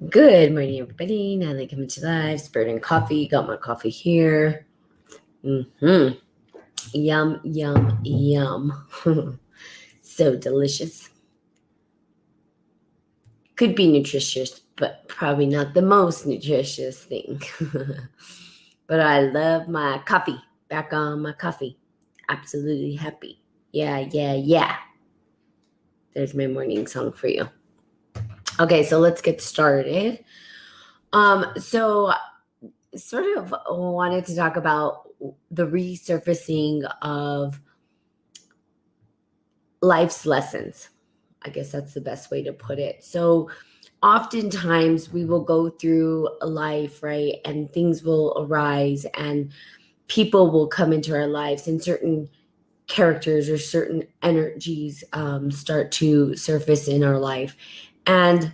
Good morning, everybody. Natalie coming to live. Spirit and coffee. Got my coffee here. Yum, yum, yum. So delicious. Could be nutritious, but probably not the most nutritious thing. But I love my coffee. Back on my coffee. Absolutely happy. Yeah. There's my morning song for you. Okay, so let's get started. So sort of wanted to talk about the resurfacing of life's lessons. I guess that's the best way to put it. So, oftentimes we will go through a life, right? And things will arise and people will come into our lives, and certain characters or certain energies start to surface in our life. And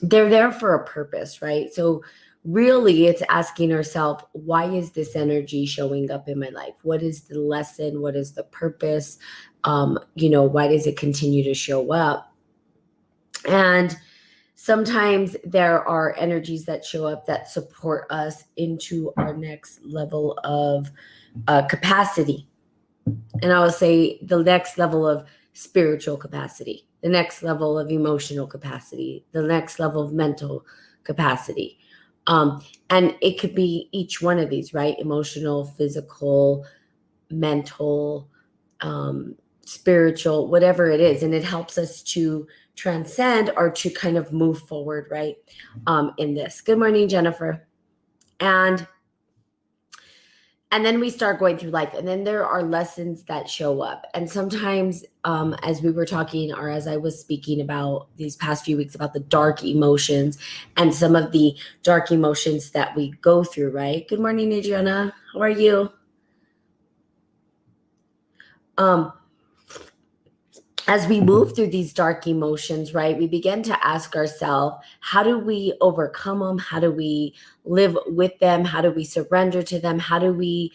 they're there for a purpose, right? So really it's asking ourselves, why is this energy showing up in my life? What is the lesson? What is the purpose? Why does it continue to show up? And sometimes there are energies that show up that support us into our next level of capacity. And I would say the next level of spiritual capacity, the next level of emotional capacity, the next level of mental capacity. And it could be each one of these, right? Emotional, physical, mental, spiritual, whatever it is. And it helps us to transcend or to kind of move forward, right? In this. Good morning, Jennifer. And then we start going through life, and then there are lessons that show up. And sometimes, as we were talking, or as I was speaking about these past few weeks about the dark emotions and some of the dark emotions that we go through, right? Good morning, Adriana. How are you? As we move through these dark emotions, right, we begin to ask ourselves, how do we overcome them? How do we live with them? How do we surrender to them? How do we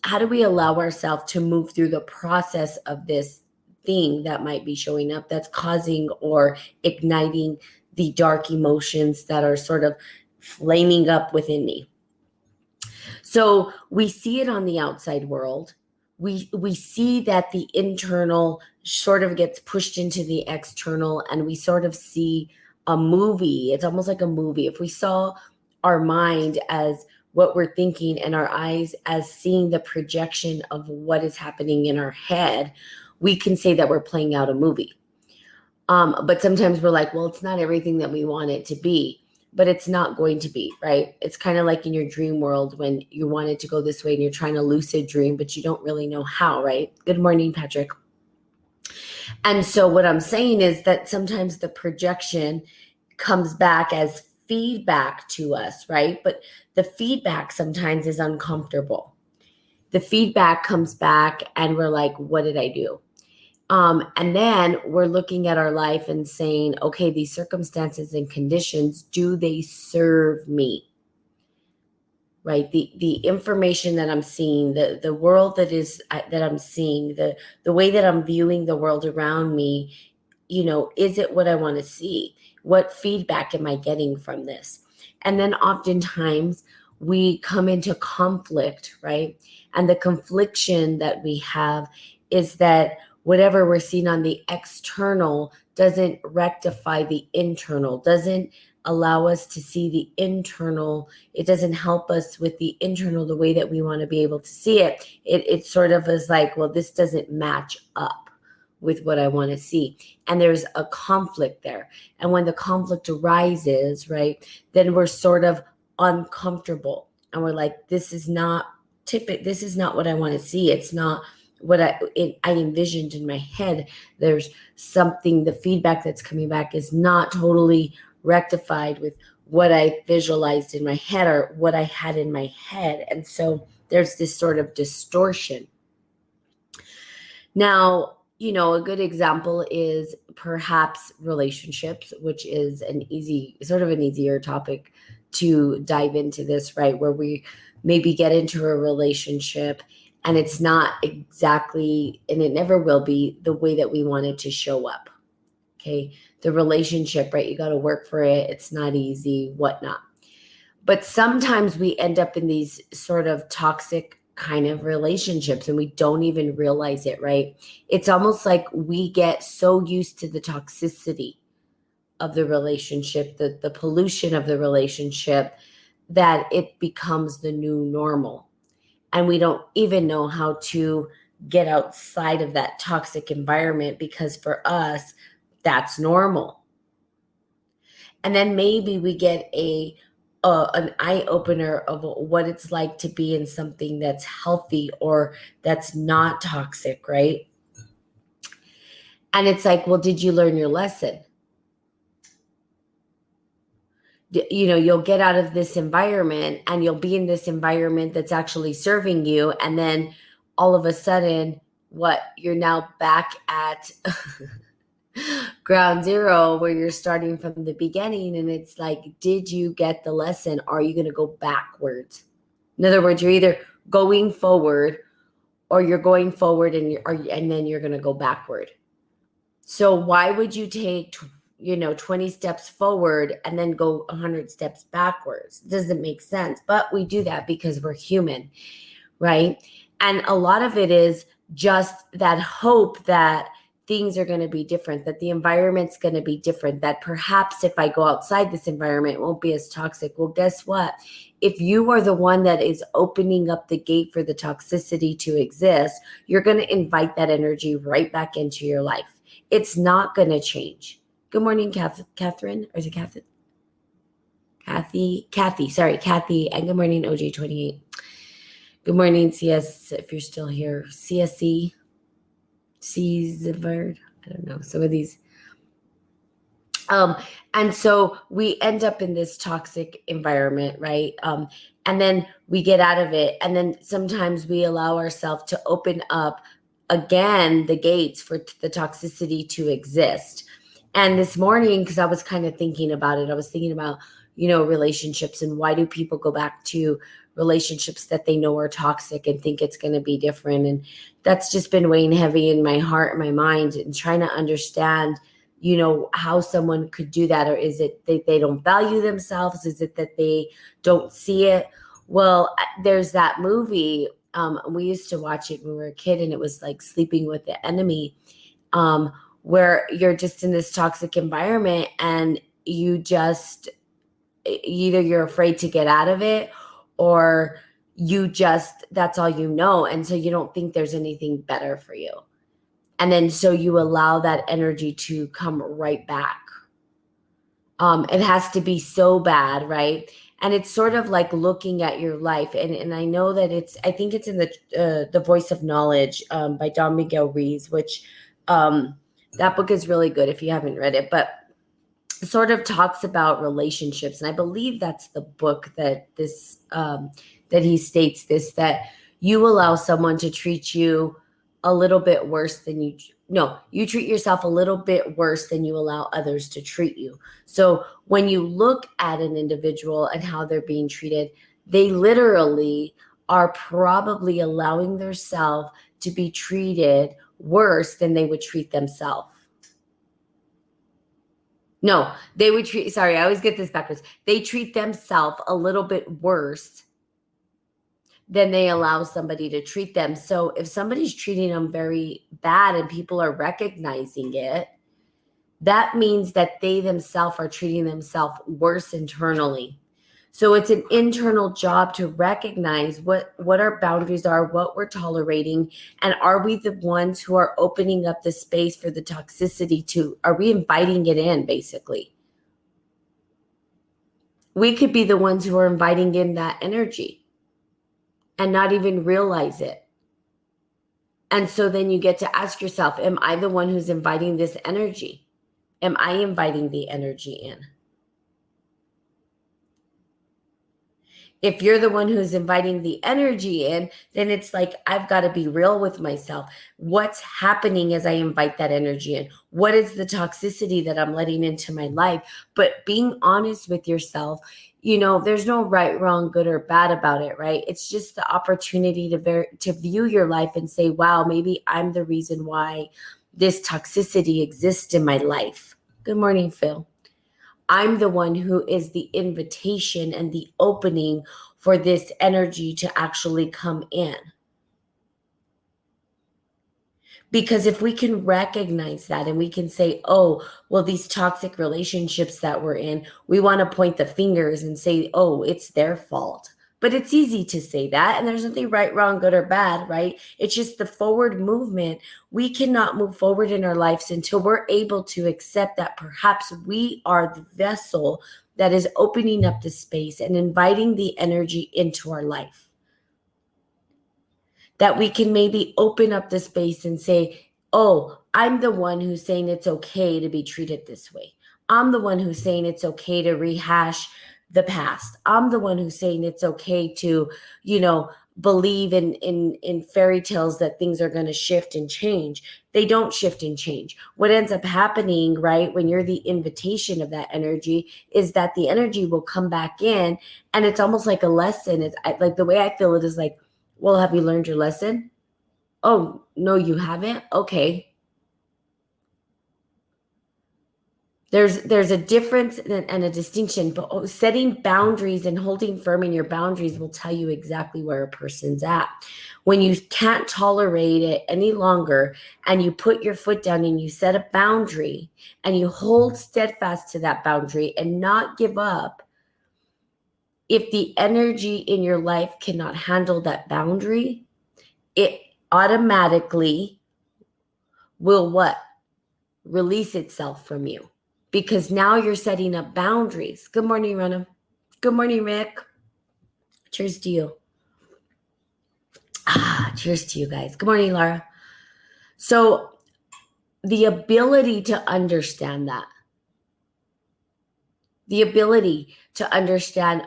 allow ourselves to move through the process of this thing that might be showing up that's causing or igniting the dark emotions that are sort of flaming up within me? So we see it on the outside world. We see that the internal sort of gets pushed into the external, and we sort of see a movie. It's almost like a movie. If we saw our mind as what we're thinking and our eyes as seeing the projection of what is happening in our head, we can say that we're playing out a movie. But sometimes we're like, well, it's not everything that we want it to be, but it's not going to be, right? It's kind of like in your dream world when you want it to go this way and you're trying to lucid dream, but you don't really know how, right? Good morning, Patrick. And so what I'm saying is that sometimes the projection comes back as feedback to us, right? But the feedback sometimes is uncomfortable. The feedback comes back and we're like, what did I do? And then we're looking at our life and saying, okay, these circumstances and conditions, do they serve me? Right? The information that I'm seeing, the world that I'm seeing, the way that I'm viewing the world around me, is it what I want to see? What feedback am I getting from this? And then oftentimes we come into conflict, right? And the confliction that we have is that whatever we're seeing on the external doesn't rectify the internal, doesn't allow us to see the internal. It doesn't help us with the internal the way that we want to be able to see it. It sort of is like, well, this doesn't match up with what I want to see. And there's a conflict there. And when the conflict arises, right, then we're sort of uncomfortable. And we're like, this is not this is not what I want to see. It's not what I envisioned in my head. There's something, the feedback that's coming back is not totally rectified with what I visualized in my head or what I had in my head. And so there's this sort of distortion. Now, a good example is perhaps relationships, which is an easier topic to dive into this, right? Where we maybe get into a relationship and it's not exactly, and it never will be the way that we want it to show up, Okay. The relationship, right? You got to work for it. It's not easy, whatnot. But sometimes we end up in these sort of toxic kind of relationships and we don't even realize it, right? It's almost like we get so used to the toxicity of the relationship, the pollution of the relationship, that it becomes the new normal. And we don't even know how to get outside of that toxic environment because for us, that's normal. And then maybe we get an eye opener of what it's like to be in something that's healthy or that's not toxic, right? And it's like, well, did you learn your lesson? You'll get out of this environment and you'll be in this environment that's actually serving you. And then all of a sudden, what, you're now back at ground zero where you're starting from the beginning. And it's like, did you get the lesson? Are you going to go backwards? In other words, you're either going forward or you're going forward and then you're going to go backward. So why would you take 20 steps forward and then go 100 steps backwards? It doesn't make sense. But we do that because we're human, right? And a lot of it is just that hope that things are going to be different, that the environment's going to be different, that perhaps if I go outside this environment, it won't be as toxic. Well, guess what? If you are the one that is opening up the gate for the toxicity to exist, you're going to invite that energy right back into your life. It's not going to change. Good morning, Catherine. Or is it Catherine? Kathy. Sorry, Kathy. And good morning, OJ28. Good morning, CS, if you're still here. CSC. C's the word. I don't know. Some of these. And so we end up in this toxic environment, right? And then we get out of it. And then sometimes we allow ourselves to open up again the gates for the toxicity to exist. And this morning, because I was kind of thinking about it, I was thinking about, relationships and why do people go back to relationships that they know are toxic and think it's going to be different. And that's just been weighing heavy in my heart and my mind and trying to understand, how someone could do that. Or is it they don't value themselves? Is it that they don't see it? Well, there's that movie. We used to watch it when we were a kid, and it was like Sleeping with the Enemy, where you're just in this toxic environment and either you're afraid to get out of it or that's all you know. And so you don't think there's anything better for you. And then so you allow that energy to come right back. It has to be so bad, right? And it's sort of like looking at your life. And I know that I think it's in the Voice of Knowledge by Don Miguel Ruiz, which that book is really good if you haven't read it, but sort of talks about relationships. And I believe that's the book that that he states this, that you allow someone to treat you a little bit worse than you treat yourself a little bit worse than you allow others to treat you. So when you look at an individual and how they're being treated, they literally are probably allowing themselves to be treated worse than they would treat themselves. No, they would sorry, I always get this backwards. They treat themselves a little bit worse than they allow somebody to treat them. So if somebody's treating them very bad and people are recognizing it, that means that they themselves are treating themselves worse internally. So it's an internal job to recognize what our boundaries are, what we're tolerating, and are we the ones who are opening up the space for the toxicity are we inviting it in, basically? We could be the ones who are inviting in that energy and not even realize it. And so then you get to ask yourself, am I the one who's inviting this energy? Am I inviting the energy in? If you're the one who's inviting the energy in, then it's like, I've got to be real with myself. What's happening as I invite that energy in? What is the toxicity that I'm letting into my life? But being honest with yourself, there's no right, wrong, good or bad about it, right? It's just the opportunity to view your life and say, wow, maybe I'm the reason why this toxicity exists in my life. Good morning, Phil. I'm the one who is the invitation and the opening for this energy to actually come in. Because if we can recognize that and we can say, oh, well, these toxic relationships that we're in, we want to point the fingers and say, oh, it's their fault. But it's easy to say that. And there's nothing right, wrong, good, or bad, right? It's just the forward movement. We cannot move forward in our lives until we're able to accept that perhaps we are the vessel that is opening up the space and inviting the energy into our life. That we can maybe open up the space and say, oh, I'm the one who's saying it's okay to be treated this way. I'm the one who's saying it's okay to rehash the past. I'm the one who's saying it's okay to, believe in fairy tales that things are going to shift and change. They don't shift and change. What ends up happening, right, when you're the invitation of that energy is that the energy will come back in, and it's almost like a lesson. It's like the way I feel it is like, well, have you learned your lesson? Oh, no, you haven't? Okay. There's a difference and a distinction, but setting boundaries and holding firm in your boundaries will tell you exactly where a person's at. When you can't tolerate it any longer and you put your foot down and you set a boundary and you hold steadfast to that boundary and not give up, if the energy in your life cannot handle that boundary, it automatically will what? Release itself from you. Because now you're setting up boundaries. Good morning, Rana. Good morning, Rick. Cheers to you. Cheers to you guys. Good morning, Laura. So the ability to understand that,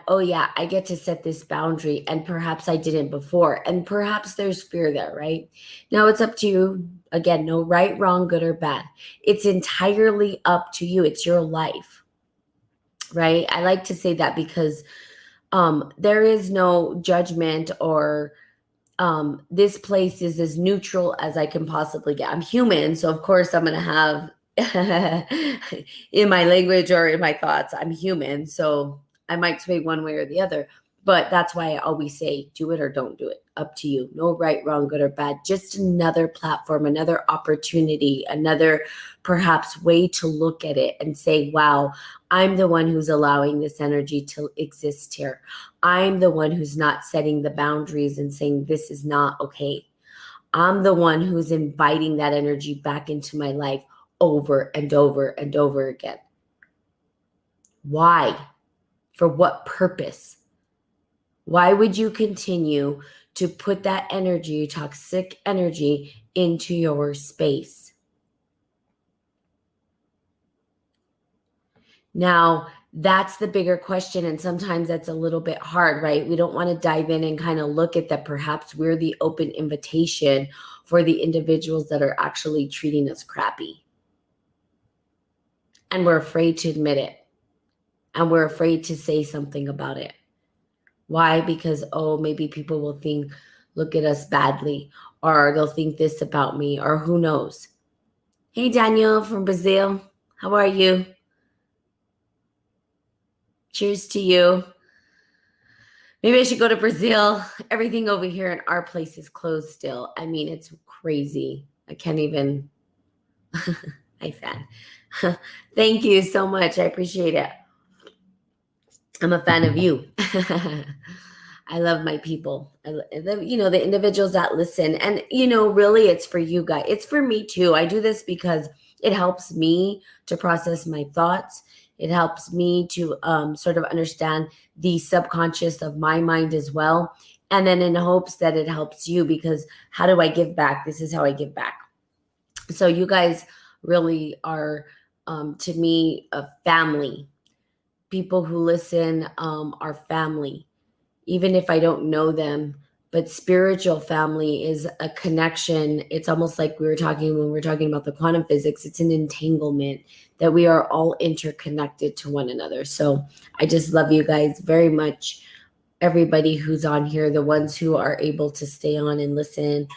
oh yeah, I get to set this boundary and perhaps I didn't before. And perhaps there's fear there, right? Now it's up to you. Again, no right, wrong, good, or bad. It's entirely up to you. It's your life, right? I like to say that because there is no judgment or this place is as neutral as I can possibly get. I'm human, so of course I'm going to have in my language or in my thoughts, I'm human, so I might sway one way or the other. But that's why I always say, do it or don't do it. Up to you. No right, wrong, good, or bad. Just another platform, another opportunity, another perhaps way to look at it and say, wow, I'm the one who's allowing this energy to exist here. I'm the one who's not setting the boundaries and saying this is not okay. I'm the one who's inviting that energy back into my life over and over and over again. Why? For what purpose? Why would you continue to put that energy, toxic energy, into your space? Now, that's the bigger question. And sometimes that's a little bit hard, right? We don't want to dive in and kind of look at that. Perhaps we're the open invitation for the individuals that are actually treating us crappy. And we're afraid to admit it. And we're afraid to say something about it. Why? Because, oh, maybe people will look at us badly, or they'll think this about me, or who knows. Hey, Daniel from Brazil. How are you? Cheers to you. Maybe I should go to Brazil. Everything over here in our place is closed still. I mean, it's crazy. I can't even. Hi, fan. Thank you so much. I appreciate it. I'm a fan of you. I love my people. The individuals that listen. And, really it's for you guys. It's for me too. I do this because it helps me to process my thoughts. It helps me to sort of understand the subconscious of my mind as well. And then in hopes that it helps you, because how do I give back? This is how I give back. So you guys really are, to me, a family. People who listen are family, even if I don't know them. But spiritual family is a connection. It's almost like when we were talking about the quantum physics. It's an entanglement that we are all interconnected to one another. So I just love you guys very much. Everybody who's on here, the ones who are able to stay on and listen,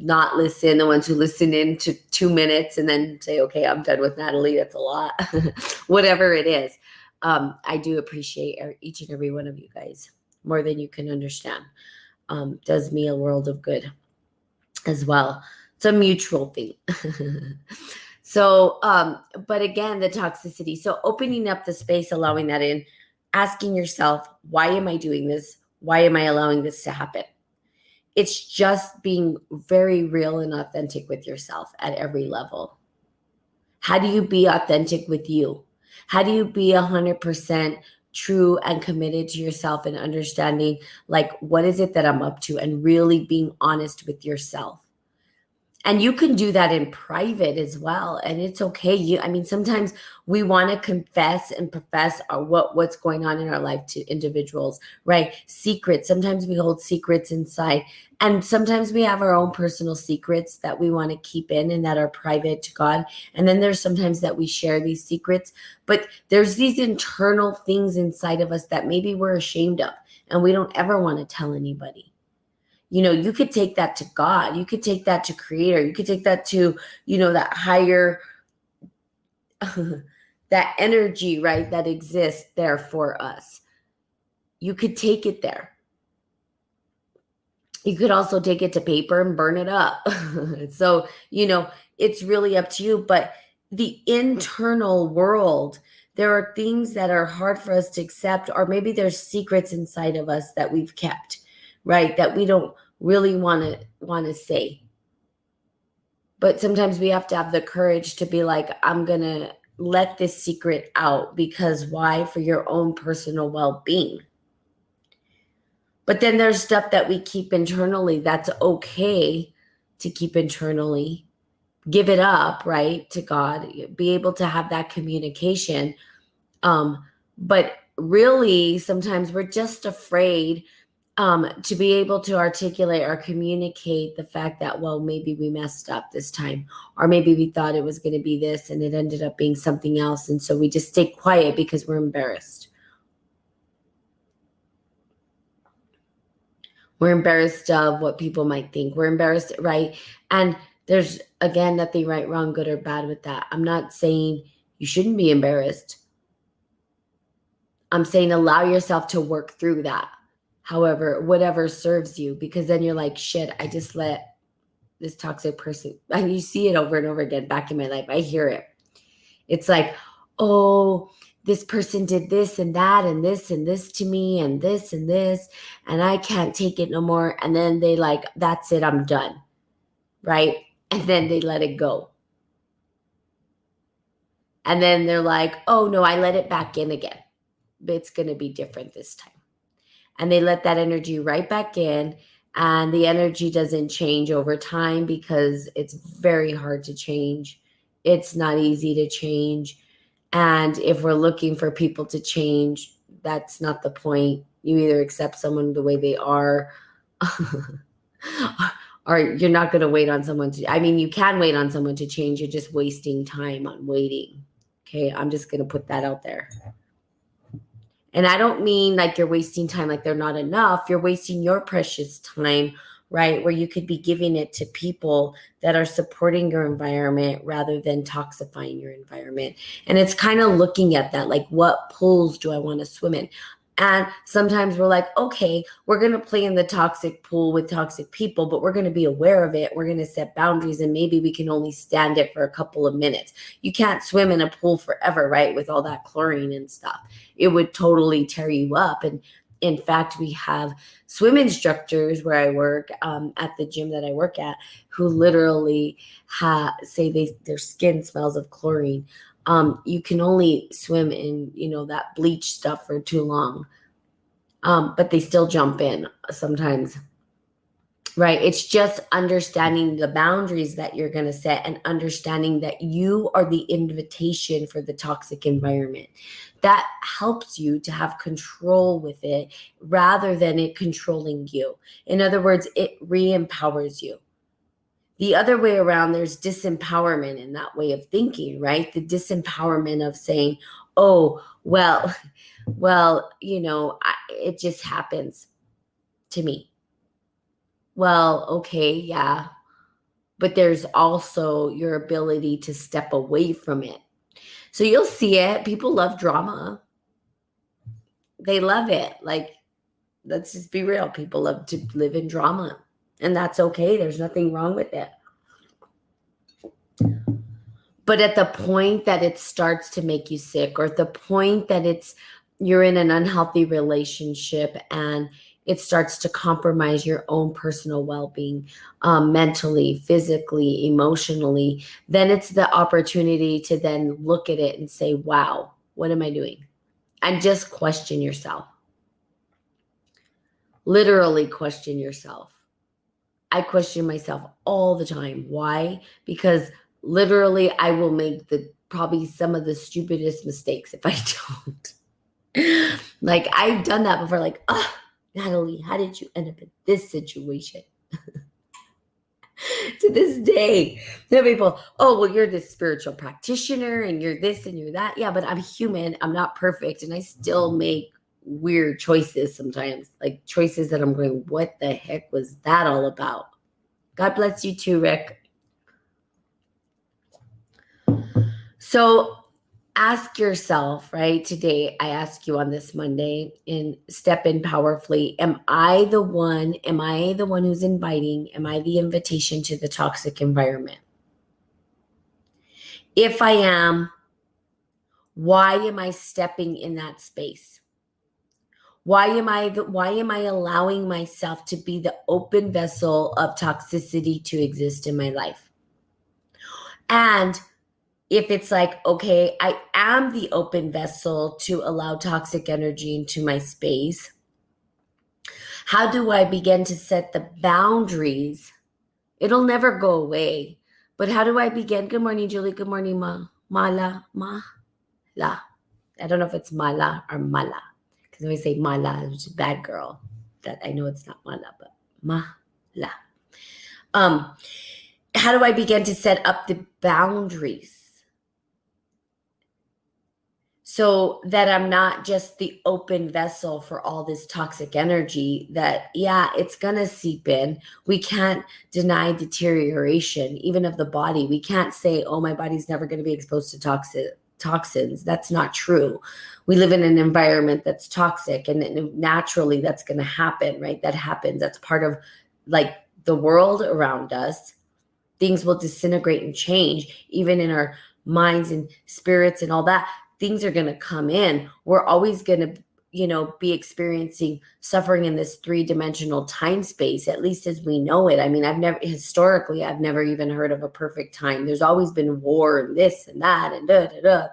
not listen, the ones who listen in to 2 minutes and then say, okay, I'm done with Natalie. That's a lot. Whatever it is. I do appreciate each and every one of you guys more than you can understand. Does me a world of good as well. It's a mutual thing. So, but again, the toxicity. So opening up the space, allowing that in, asking yourself, why am I doing this? Why am I allowing this to happen? It's just being very real and authentic with yourself at every level. How do you be authentic with you? How do you be 100% true and committed to yourself and understanding, like, what is it that I'm up to, and really being honest with yourself? And you can do that in private as well, and it's okay. I mean, sometimes we want to confess and profess what's going on in our life to individuals, right? Secrets. Sometimes we hold secrets inside, and sometimes we have our own personal secrets that we want to keep in and that are private to God. And then there's sometimes that we share these secrets, but there's these internal things inside of us that maybe we're ashamed of, and we don't ever want to tell anybody. You could take that to God. You could take that to Creator. You could take that to, that higher, that energy, right, that exists there for us. You could take it there. You could also take it to paper and burn it up. So, it's really up to you. But the internal world, there are things that are hard for us to accept, or maybe there's secrets inside of us that we've kept, right, that we don't really want to say. But sometimes we have to have the courage to be like, I'm going to let this secret out. Because why? For your own personal well-being. But then there's stuff that we keep internally that's okay to keep internally. Give it up, right, to God. Be able to have that communication. But really, sometimes we're just afraid to be able to articulate or communicate the fact that, well, maybe we messed up this time, or maybe we thought it was going to be this and it ended up being something else. And so we just stay quiet because we're embarrassed. We're embarrassed of what people might think. We're embarrassed, right? And there's, again, nothing right, wrong, good, or bad with that. I'm not saying you shouldn't be embarrassed. I'm saying allow yourself to work through that. However, whatever serves you, because then you're like, shit, I just let this toxic person, and you see it over and over again back in my life. I hear it. It's like, oh, this person did this and that and this to me and this, and I can't take it no more. And then they like, that's it, I'm done. Right? And then they let it go. And then they're like, oh no, I let it back in again. But it's going to be different this time. And they let that energy right back in, and the energy doesn't change over time because it's very hard to change. It's not easy to change. And if we're looking for people to change, that's not the point. You either accept someone the way they are, or you're not going to wait on someone to, I mean, you can wait on someone to change. You're just wasting time on waiting. Okay. I'm just going to put that out there. And I don't mean like you're wasting time, like they're not enough. You're wasting your precious time, right? Where you could be giving it to people that are supporting your environment rather than toxifying your environment. And it's kind of looking at that, like, what pools do I want to swim in? And sometimes we're like, okay, we're going to play in the toxic pool with toxic people, but we're going to be aware of it. We're going to set boundaries, and maybe we can only stand it for a couple of minutes. You can't swim in a pool forever, right? With all that chlorine and stuff. It would totally tear you up. And in fact, we have swim instructors where I work at the gym that I work at who literally say their skin smells of chlorine. You can only swim in, that bleach stuff for too long. But they still jump in sometimes, right? It's just understanding the boundaries that you're going to set and understanding that you are the invitation for the toxic environment. That helps you to have control with it rather than it controlling you. In other words, it re-empowers you. The other way around, there's disempowerment in that way of thinking, right? The disempowerment of saying, oh, well, it just happens to me. Well, okay, yeah. but there's also your ability to step away from it. So you'll see it. People love drama. They love it. Like, let's just be real. People love to live in drama, and that's okay. There's nothing wrong with it. But at the point that it starts to make you sick, or at the point that you're in an unhealthy relationship and it starts to compromise your own personal well-being, mentally, physically, emotionally, then it's the opportunity to then look at it and say, wow, what am I doing? And just question yourself. Literally question yourself. I question myself all the time. Why? Because literally I will make probably some of the stupidest mistakes if I don't. Like, I've done that before. Like, oh, Natalie, how did you end up in this situation? To this day, there are people, oh, well, you're this spiritual practitioner and you're this and you're that. Yeah, but I'm human. I'm not perfect. And I still make weird choices sometimes, like choices that I'm going, what the heck was that all about? God bless you too, Rick. So ask yourself, right? Today, I ask you on this Monday in Step In Powerfully, am I the one who's inviting? Am I the invitation to the toxic environment? If I am, why am I stepping in that space? Why am I allowing myself to be the open vessel of toxicity to exist in my life? And if it's like, okay, I am the open vessel to allow toxic energy into my space, how do I begin to set the boundaries? It'll never go away. But how do I begin? Good morning, Julie. Good morning, Mala. I don't know if it's Mala or Mala. Because when we say Mala, it's a bad girl. That I know it's not Mala, but Mala. How do I begin to set up the boundaries? So that I'm not just the open vessel for all this toxic energy that, yeah, it's going to seep in. We can't deny deterioration, even of the body. We can't say, oh, my body's never going to be exposed to toxins. That's not true. We live in an environment that's toxic, and naturally that's going to happen, right? That happens. That's part of like the world around us. Things will disintegrate and change, even in our minds and spirits and all that. Things are going to come in. We're always going to, be experiencing suffering in this 3-dimensional time space, at least as we know it. I mean, I've never even heard of a perfect time. There's always been war and this and that and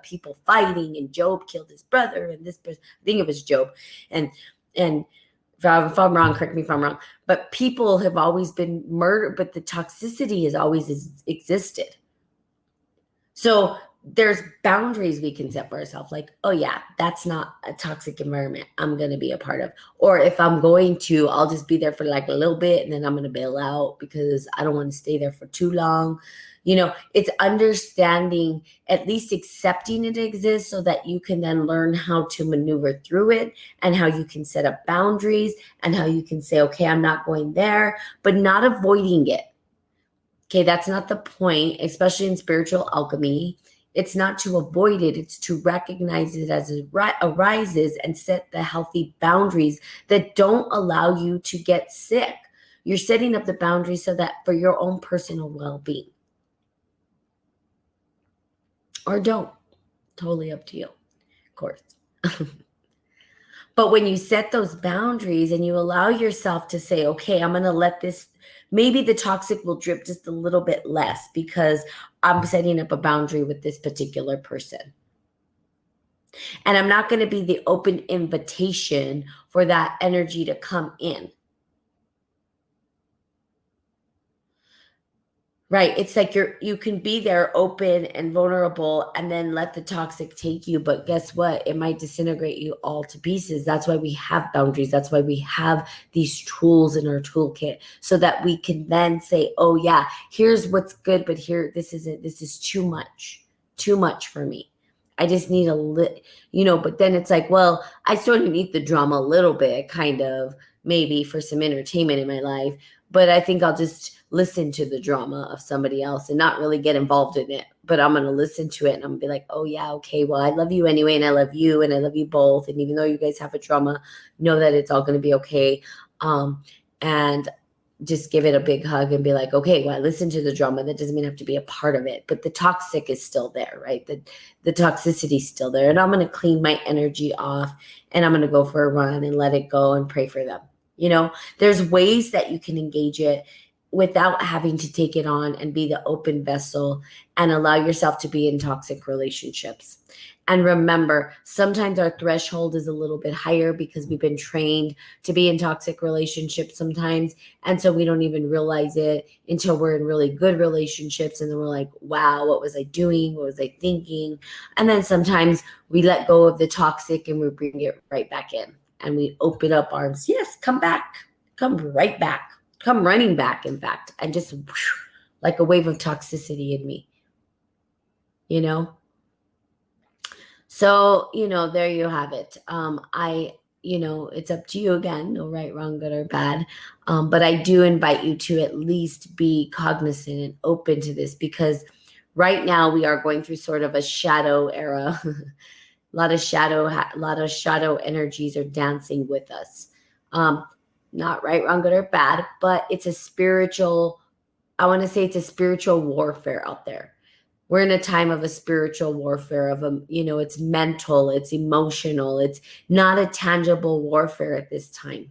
people fighting, and Job killed his brother, and this person, I think it was Job. And if I'm wrong, correct me if I'm wrong, but people have always been murdered, but the toxicity has always existed. So there's boundaries we can set for ourselves. Like, oh yeah, that's not a toxic environment I'm going to be a part of. Or if I'm going to, I'll just be there for like a little bit and then I'm going to bail out because I don't want to stay there for too long. It's understanding, at least accepting it exists so that you can then learn how to maneuver through it, and how you can set up boundaries, and how you can say, okay, I'm not going there, but not avoiding it. Okay, that's not the point, especially in spiritual alchemy. It's not to avoid it. It's to recognize it as it arises and set the healthy boundaries that don't allow you to get sick. You're setting up the boundaries so that for your own personal well-being. Or don't. Totally up to you, of course. But when you set those boundaries and you allow yourself to say, okay, I'm going to let this, maybe the toxic will drip just a little bit less because I'm setting up a boundary with this particular person. And I'm not going to be the open invitation for that energy to come in. Right. It's like you can be there open and vulnerable and then let the toxic take you. But guess what? It might disintegrate you all to pieces. That's why we have boundaries. That's why we have these tools in our toolkit so that we can then say, oh yeah, here's what's good, but here, this is too much for me. I just need but then it's like, well, I sort of need the drama a little bit, kind of. maybe for some entertainment in my life, but I think I'll just listen to the drama of somebody else and not really get involved in it. But I'm going to listen to it and I'm going to be like, oh, yeah, okay, well, I love you anyway. And I love you and I love you both. And even though you guys have a drama, know that it's all going to be okay. And just give it a big hug and be like, okay, well, I listened to the drama. That doesn't mean I have to be a part of it. But the toxic is still there, right? The toxicity is still there. And I'm going to clean my energy off and I'm going to go for a run and let it go and pray for them. There's ways that you can engage it without having to take it on and be the open vessel and allow yourself to be in toxic relationships. And remember, sometimes our threshold is a little bit higher because we've been trained to be in toxic relationships sometimes. And so we don't even realize it until we're in really good relationships. And then we're like, wow, what was I doing? What was I thinking? And then sometimes we let go of the toxic and we bring it right back in and we open up arms. Yes, come back, come right back, come running back, in fact, and just like a wave of toxicity in me, So, there you have it. It's up to you again, no right, wrong, good or bad. But I do invite you to at least be cognizant and open to this because right now we are going through sort of a shadow era. a lot of shadow energies are dancing with us. Not right, wrong, good or bad, but it's a spiritual warfare out there. We're in a time of a spiritual warfare it's mental, it's emotional, it's not a tangible warfare at this time.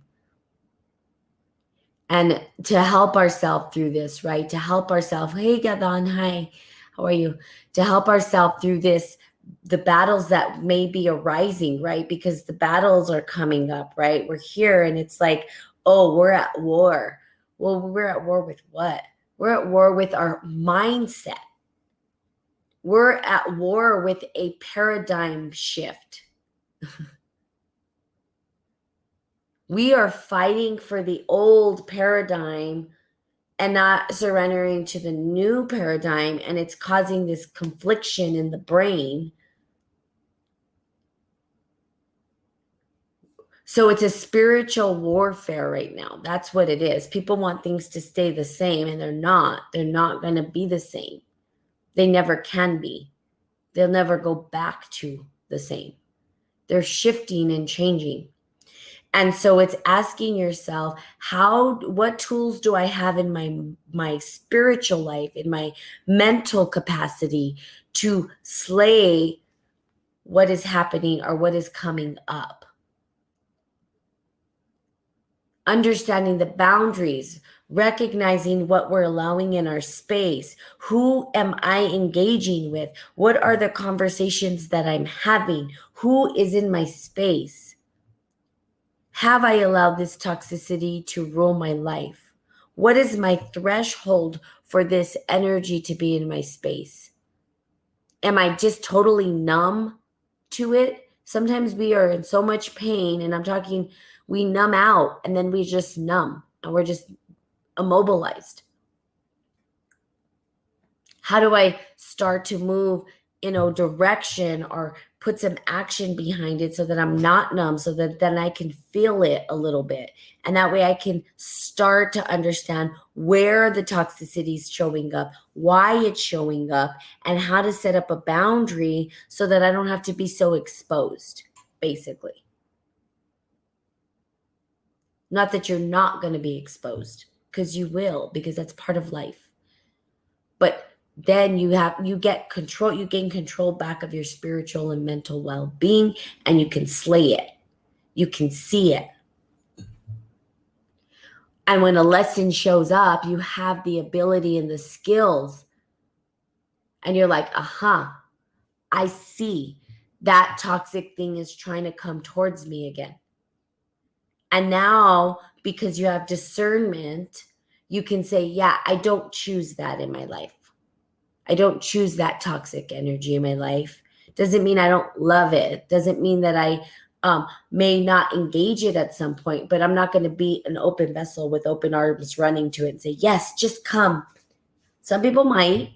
And to help ourselves through this, right? To help ourselves, hey, Gadan, hi, how are you? To help ourselves through this, the battles that may be arising, right? Because the battles are coming up, right? We're here and it's like, oh, we're at war. Well, we're at war with what? We're at war with our mindset. We're at war with a paradigm shift. We are fighting for the old paradigm and not surrendering to the new paradigm, and it's causing this confliction in the brain. So it's a spiritual warfare right now. That's what it is. People want things to stay the same, and they're not. They're not going to be the same. They never can be. They'll never go back to the same. They're shifting and changing. And so it's asking yourself, what tools do I have in my spiritual life, in my mental capacity to slay what is happening or what is coming up? Understanding the boundaries, recognizing what we're allowing in our space. Who am I engaging with? What are the conversations that I'm having? Who is in my space? Have I allowed this toxicity to rule my life? What is my threshold for this energy to be in my space? Am I just totally numb to it? Sometimes we are in so much pain, and I'm talking, we numb out and then we just numb and we're just immobilized. How do I start to move in a direction or put some action behind it so that I'm not numb, so that then I can feel it a little bit? And that way I can start to understand where the toxicity is showing up, why it's showing up, and how to set up a boundary so that I don't have to be so exposed, basically. Not that you're not going to be exposed, because you will, because that's part of life. But then you gain control back of your spiritual and mental well-being, and you can slay it. You can see it. And when a lesson shows up, you have the ability and the skills, and you're like, aha, I see that toxic thing is trying to come towards me again. And now, because you have discernment, you can say, yeah, I don't choose that in my life. I don't choose that toxic energy in my life. Doesn't mean I don't love it. Doesn't mean that I may not engage it at some point, but I'm not going to be an open vessel with open arms running to it and say, yes, just come. Some people might.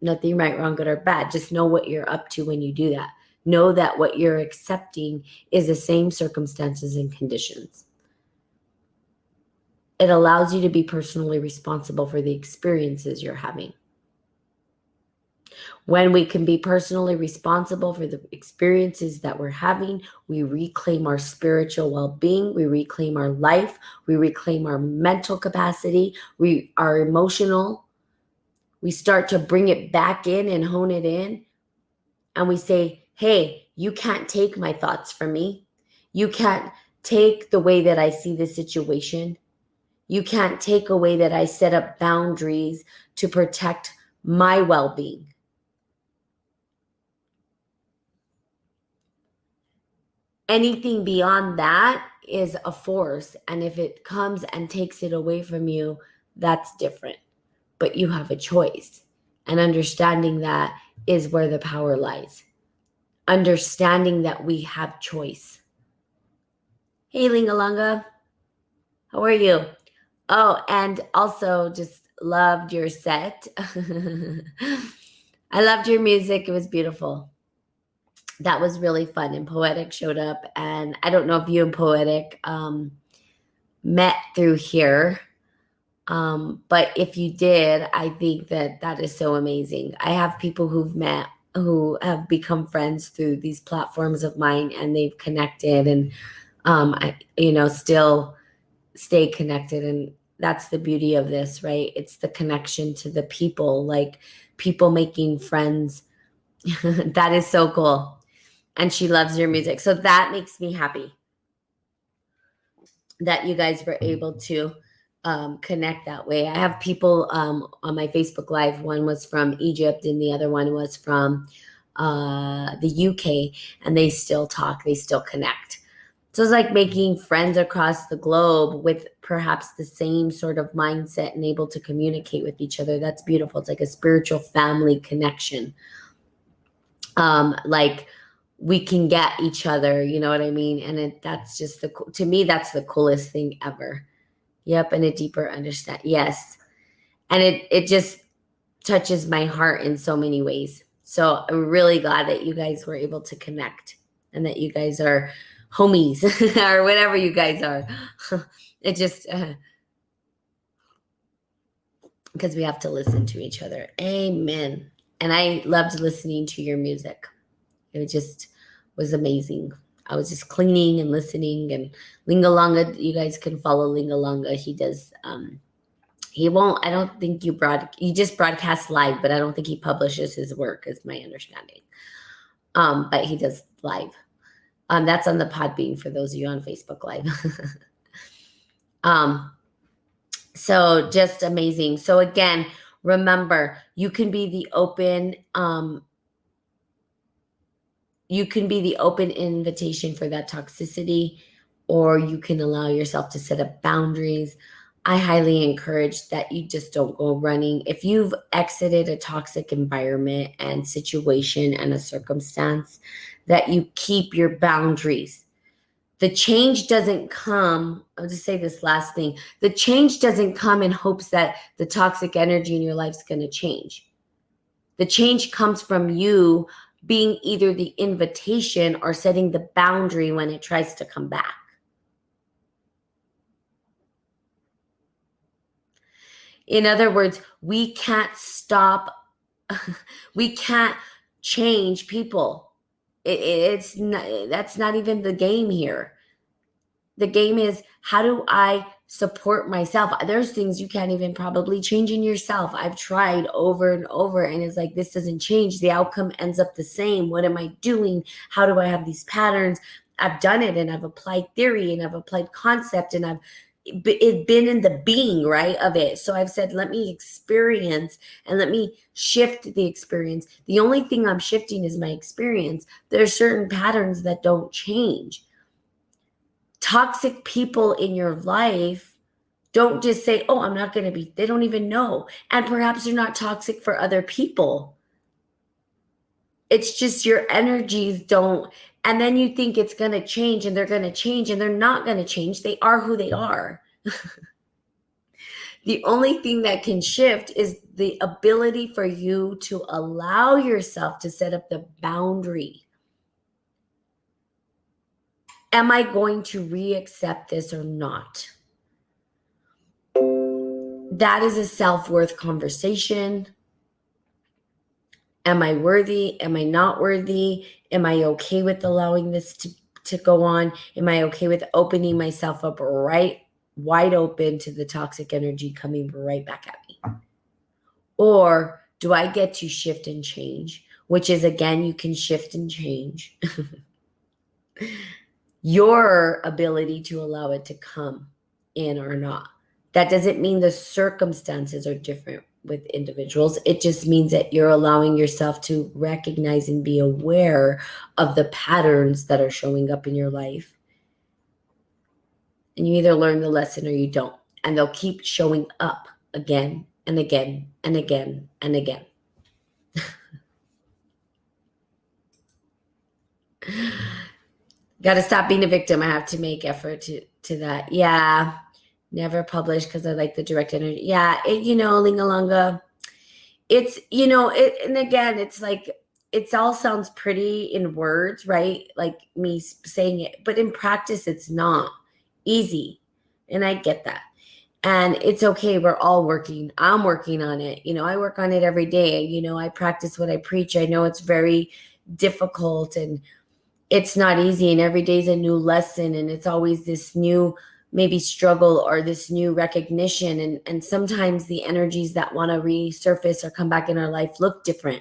Nothing right, wrong, good, or bad. Just know what you're up to when you do that. Know that what you're accepting is the same circumstances and conditions. It allows you to be personally responsible for the experiences you're having. When we can be personally responsible for the experiences that we're having, we reclaim our spiritual well-being, we reclaim our life, we reclaim our mental capacity, our emotional. We start to bring it back in and hone it in. And we say, hey, you can't take my thoughts from me. You can't take the way that I see the situation. You can't take away that I set up boundaries to protect my well-being. Anything beyond that is a force. And if it comes and takes it away from you, that's different. But you have a choice. And understanding that is where the power lies. Understanding that we have choice. Hey, Lingalunga, how are you? Oh, and also just loved your set. I loved your music. It was beautiful. That was really fun. And Poetic showed up. And I don't know if you and Poetic met through here. But if you did, I think that that is so amazing. I have people who've met who have become friends through these platforms of mine, and they've connected, and still stay connected. And that's the beauty of this, right? It's the connection to the people, like people making friends. That is so cool. And she loves your music. So that makes me happy that you guys were able to connect that way. I have people on my Facebook Live. One was from Egypt and the other one was from the UK, and they still talk, they still connect. So it's like making friends across the globe with perhaps the same sort of mindset and able to communicate with each other. That's beautiful. It's like a spiritual family connection. Like we can get each other, you know what I mean? And that's just to me, that's the coolest thing ever. Yep. And a deeper understand. Yes. And it just touches my heart in so many ways. So I'm really glad that you guys were able to connect and that you guys are homies or whatever you guys are. It just, because we have to listen to each other. Amen. And I loved listening to your music. It just was amazing. I was just cleaning and listening. And Lingalonga, you guys can follow Lingalonga. He does, he won't, I don't think he just broadcasts live, but I don't think he publishes his work, is my understanding. But he does live. That's on the Podbean for those of you on Facebook Live. So just amazing. So again, remember, you can be the open invitation for that toxicity, or you can allow yourself to set up boundaries. I highly encourage that you just don't go running. If you've exited a toxic environment and situation and a circumstance, that you keep your boundaries. The change doesn't come, I'll just say this last thing. The change doesn't come in hopes that the toxic energy in your life is going to change. The change comes from you being either the invitation or setting the boundary when it tries to come back. In other words, we can't stop, we can't change people. It's not, that's not even the game here. The game is, how do I support myself? There's things you can't even probably change in yourself. I've tried over and over, and it's like, this doesn't change. The outcome ends up the same. What am I doing? How do I have these patterns? I've done it, and I've applied theory, and I've applied concept, and it's been in the being, right, of it. So I've said, let me experience and let me shift the experience. The only thing I'm shifting is my experience. There's certain patterns that don't change. Toxic people in your life don't just say, oh, I'm not going to be, they don't even know. And perhaps they're not toxic for other people. It's just your energies don't. And then you think it's going to change and they're going to change, and they're not going to change. They are who they are. The only thing that can shift is the ability for you to allow yourself to set up the boundary. Am I going to re-accept this or not? That is a self-worth conversation. Am I worthy? Am I not worthy? Am I okay with allowing this to go on? Am I okay with opening myself up right wide open to the toxic energy coming right back at me? Or do I get to shift and change? Which is, again, you can shift and change your ability to allow it to come in or not. That doesn't mean the circumstances are different with individuals. It just means that you're allowing yourself to recognize and be aware of the patterns that are showing up in your life. And you either learn the lesson or you don't. And they'll keep showing up again and again and again and again. Got to stop being a victim. I have to make effort to that. Yeah. Never published because I like the direct energy. Yeah. Lingalonga. It's, and again, it's like, it all sounds pretty in words, right? Like me saying it, but in practice, it's not easy. And I get that. And it's okay. We're all working. I'm working on it. I work on it every day. I practice what I preach. I know it's very difficult and it's not easy. And every day is a new lesson. And it's always this new maybe struggle or this new recognition. And sometimes the energies that want to resurface or come back in our life look different.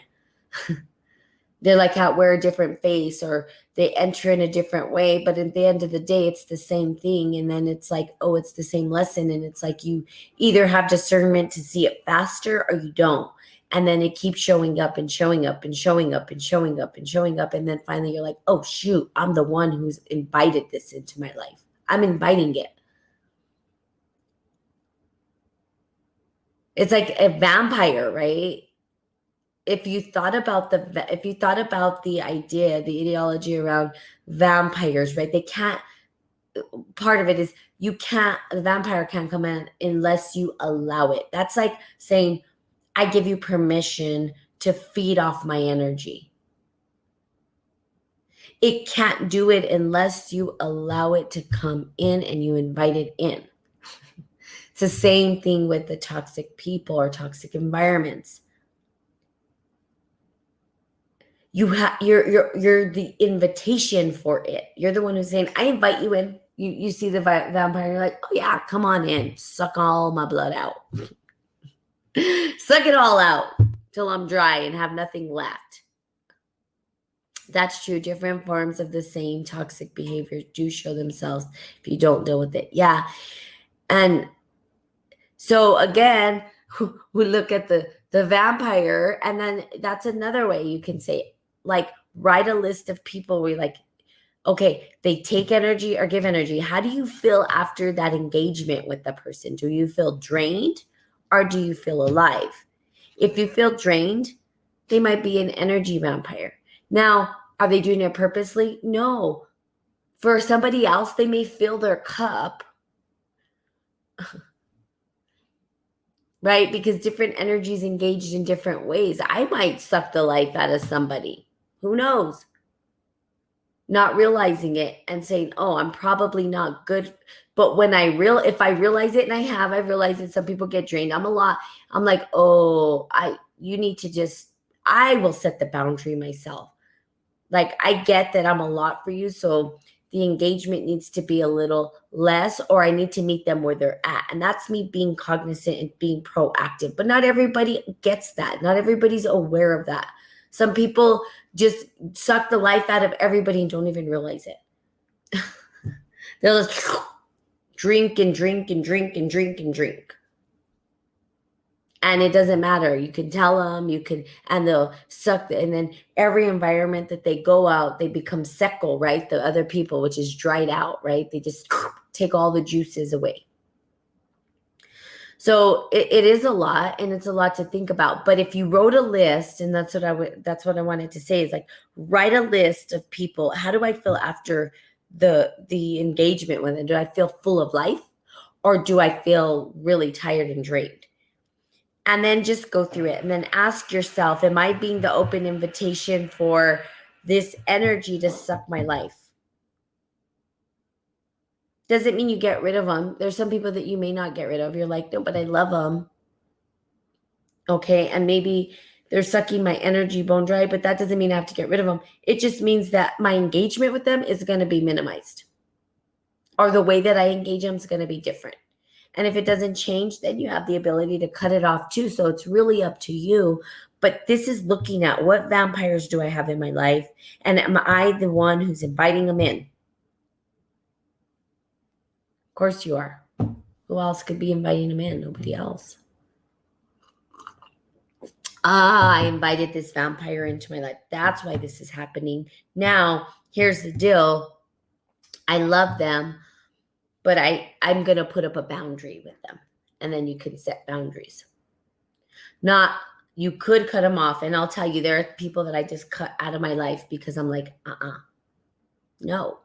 They're like wear a different face or they enter in a different way. But at the end of the day, it's the same thing. And then it's like, oh, it's the same lesson. And it's like you either have discernment to see it faster or you don't. And then it keeps showing up and showing up and showing up and showing up and showing up. And then finally you're like, oh, shoot, I'm the one who's invited this into my life. I'm inviting it. It's like a vampire, right? If you thought about the idea, the ideology around vampires, right? Part of it is the vampire can't come in unless you allow it. That's like saying, I give you permission to feed off my energy. It can't do it unless you allow it to come in and you invite it in. It's the same thing with the toxic people or toxic environments. You're the invitation for it. You're the one who's saying, I invite you in. You see the vampire, you're like, oh yeah, come on in. Suck all my blood out. Suck it all out till I'm dry and have nothing left. That's true. Different forms of the same toxic behavior do show themselves if you don't deal with it. Yeah. And so again, we look at the vampire, and then that's another way you can say it. Like, write a list of people where you're like, okay, they take energy or give energy. How do you feel after that engagement with the person? Do you feel drained or do you feel alive? If you feel drained, they might be an energy vampire. Now, are they doing it purposely? No. For somebody else, they may fill their cup, right? Because different energies engaged in different ways. I might suck the life out of somebody. Who knows? Not realizing it and saying, oh, I'm probably not good. But when if I realize it, and I've realized that some people get drained. I'm like, oh, you need to I will set the boundary myself. Like, I get that I'm a lot for you. So the engagement needs to be a little less, or I need to meet them where they're at. And that's me being cognizant and being proactive. But not everybody gets that. Not everybody's aware of that. Some people just suck the life out of everybody and don't even realize it. They'll just drink and drink and drink and drink and drink. And it doesn't matter. You can tell them, and they'll suck. And then every environment that they go out, they become seco, right? The other people, which is dried out, right? They just take all the juices away. So it is a lot, and it's a lot to think about. But if you wrote a list, and that's what I wanted to say, is like, write a list of people. How do I feel after the engagement with them? Do I feel full of life, or do I feel really tired and drained? And then just go through it, and then ask yourself, am I being the open invitation for this energy to suck my life? Doesn't mean you get rid of them. There's some people that you may not get rid of. You're like, no, but I love them. Okay. And maybe they're sucking my energy bone dry, but that doesn't mean I have to get rid of them. It just means that my engagement with them is going to be minimized, or the way that I engage them is going to be different. And if it doesn't change, then you have the ability to cut it off too. So it's really up to you. But this is looking at what vampires do I have in my life? And am I the one who's inviting them in? Of course you are. Who else could be inviting them in? Nobody else. I invited this vampire into my life. That's why this is happening. Now, here's the deal. I love them, but I'm going to put up a boundary with them. And then you can set boundaries. Not, you could cut them off. And I'll tell you, there are people that I just cut out of my life because I'm like, no.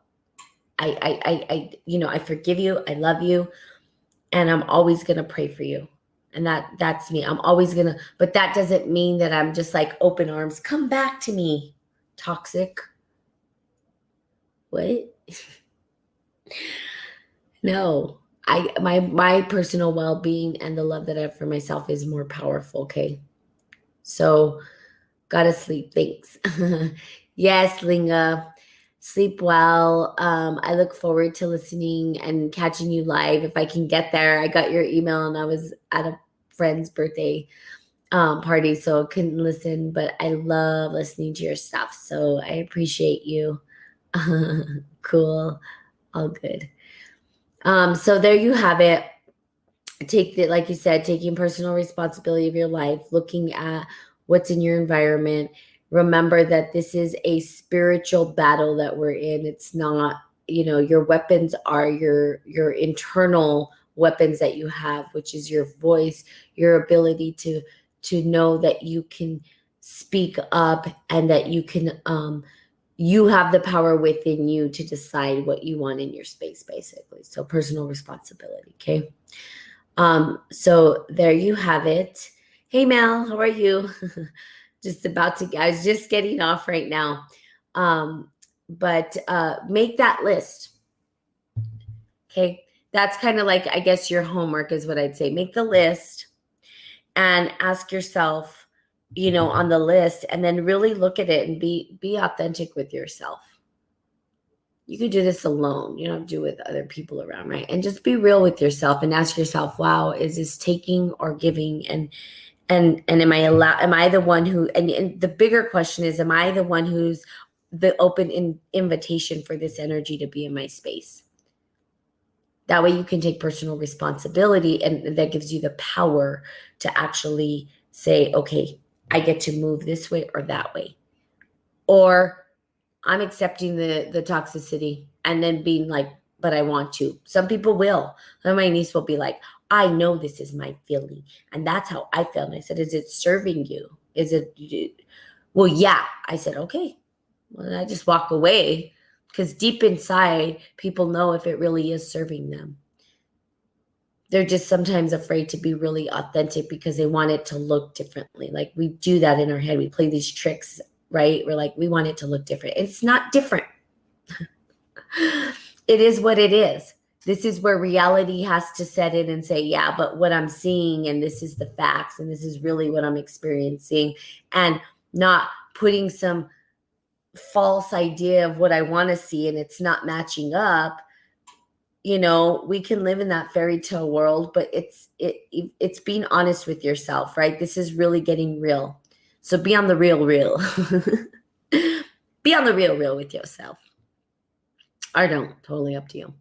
I forgive you. I love you. And I'm always going to pray for you. And that's me. I'm always going to, but that doesn't mean that I'm just like open arms. Come back to me. Toxic. What? No. My personal well-being and the love that I have for myself is more powerful. Okay. So gotta sleep. Thanks. Yes, Linga. Sleep well. I look forward to listening and catching you live if I can get there. I got your email and I was at a friend's birthday party, so I couldn't listen, but I love listening to your stuff. So I appreciate you. Cool. All good. So there you have it. Like you said, taking personal responsibility of your life, looking at what's in your environment. Remember that this is a spiritual battle that we're in. It's not, your weapons are your internal weapons that you have, which is your voice, your ability to know that you can speak up and that you can, you have the power within you to decide what you want in your space, basically. So personal responsibility. Okay. So there you have it. Hey Mel, how are you? I was just getting off right now. But make that list. Okay. That's kind of like, I guess your homework is what I'd say. Make the list and ask yourself, on the list, and then really look at it and be authentic with yourself. You could do this alone. You don't have to do it with other people around, right? And just be real with yourself and ask yourself, wow, is this taking or giving? And am I the one who, and the bigger question is, am I the one who's the open invitation for this energy to be in my space? That way you can take personal responsibility, and that gives you the power to actually say, okay, I get to move this way or that way. Or I'm accepting the toxicity and then being like, but I want to. Some people will. Some of my niece will be like, I know this is my feeling. And that's how I felt. And I said, is it serving you? Is it, well, yeah. I said, okay. Well, I just walk away, because deep inside, people know if it really is serving them. They're just sometimes afraid to be really authentic because they want it to look differently. Like we do that in our head. We play these tricks, right? We're like, we want it to look different. It's not different. It is what it is. This is where reality has to set in and say, yeah, but what I'm seeing, and this is the facts, and this is really what I'm experiencing, and not putting some false idea of what I want to see and it's not matching up. We can live in that fairy tale world, but it's being honest with yourself, right? This is really getting real. So be on the real. Be on the real with yourself. Or don't, totally up to you.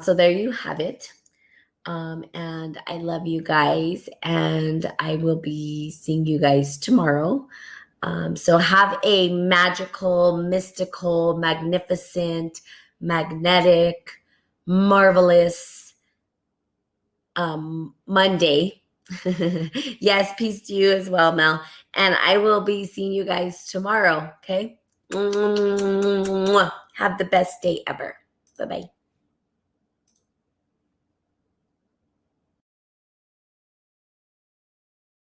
So there you have it. And I love you guys, and I will be seeing you guys tomorrow. So have a magical, mystical, magnificent, magnetic, marvelous Monday. Yes, peace to you as well, Mel. And I will be seeing you guys tomorrow. Okay. Have the best day ever. Bye-bye.